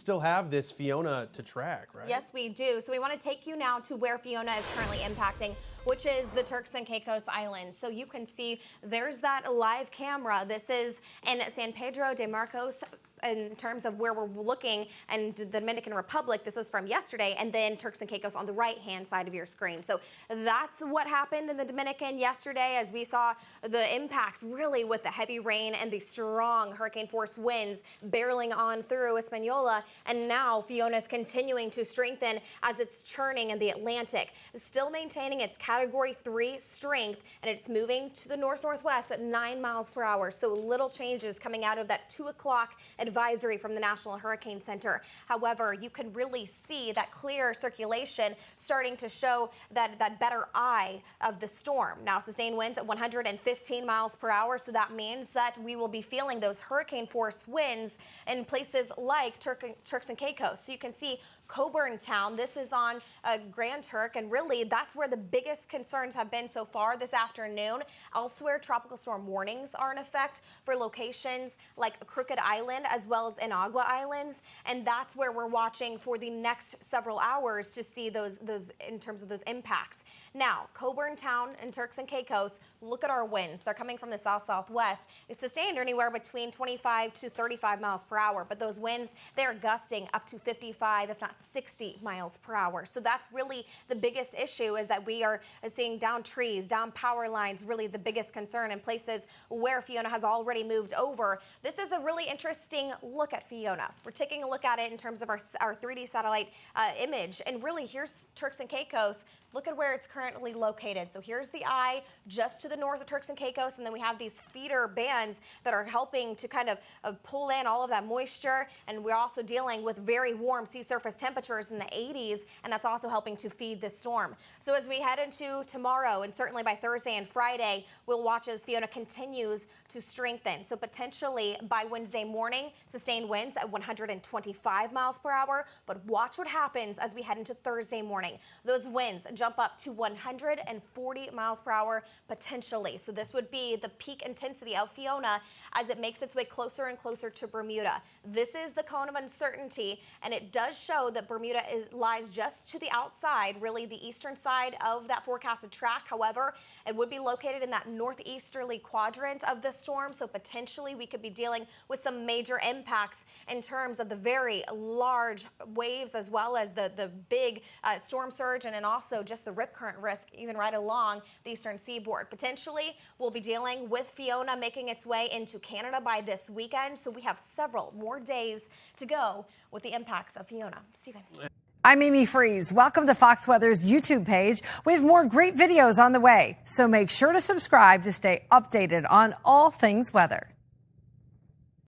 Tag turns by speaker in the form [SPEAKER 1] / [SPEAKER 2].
[SPEAKER 1] still have this Fiona to track, right?
[SPEAKER 2] Yes, we do. So we want to take you now to where Fiona is currently impacting, which is the Turks and Caicos Islands. So you can see there's that live camera. This is in San Pedro de Marcos in terms of where we're looking, and the Dominican Republic. This was from yesterday, and then Turks and Caicos on the right-hand side of your screen. So that's what happened in the Dominican yesterday, as we saw the impacts really with the heavy rain and the strong hurricane force winds barreling on through Hispaniola. And now Fiona is continuing to strengthen as it's churning in the Atlantic, still maintaining its Category 3 strength, and it's moving to the north-northwest at 9 miles per hour. So little changes coming out of that 2 o'clock advisory from the National Hurricane Center. However, you can really see that clear circulation starting to show that better eye of the storm. Now, sustained winds at 115 miles per hour. So that means that we will be feeling those hurricane force winds in places like Turks and Caicos. So you can see Coburn Town. This is on Grand Turk, and really that's where the biggest concerns have been so far this afternoon. Elsewhere, tropical storm warnings are in effect for locations like Crooked Island as well as Inagua Islands, and that's where we're watching for the next several hours to see those in terms of those impacts. Now, Coburn Town and Turks and Caicos, look at our winds. They're coming from the south-southwest. It's sustained anywhere between 25 to 35 miles per hour, but those winds, they're gusting up to 55, if not 60 miles per hour. So that's really the biggest issue, is that we are seeing down trees, down power lines, really the biggest concern in places where Fiona has already moved over. This is a really interesting look at Fiona. We're taking a look at it in terms of our 3D satellite image, and really here's Turks and Caicos. Look at where it's currently located. So here's the eye just to the north of Turks and Caicos, and then we have these feeder bands that are helping to kind of pull in all of that moisture, and we're also dealing with very warm sea surface temperatures in the 80s, and that's also helping to feed this storm. So as we head into tomorrow, and certainly by Thursday and Friday, we'll watch as Fiona continues to strengthen. So potentially by Wednesday morning, sustained winds at 125 miles per hour, but watch what happens as we head into Thursday morning. Those winds jump up to 140 miles per hour potentially. So this would be the peak intensity of Fiona as it makes its way closer and closer to Bermuda. This is the cone of uncertainty, and it does show that Bermuda lies just to the outside, really the eastern side of that forecasted track. However, it would be located in that northeasterly quadrant of the storm, so potentially we could be dealing with some major impacts in terms of the very large waves, as well as the big storm surge, and then also just the rip current risk even right along the eastern seaboard. Potentially, we'll be dealing with Fiona making its way into Canada by this weekend, so we have several more days to go with the impacts of Fiona. Stephen.
[SPEAKER 3] I'm Amy Freeze. Welcome to Fox Weather's YouTube page. We have more great videos on the way, so make sure to subscribe to stay updated on all things weather.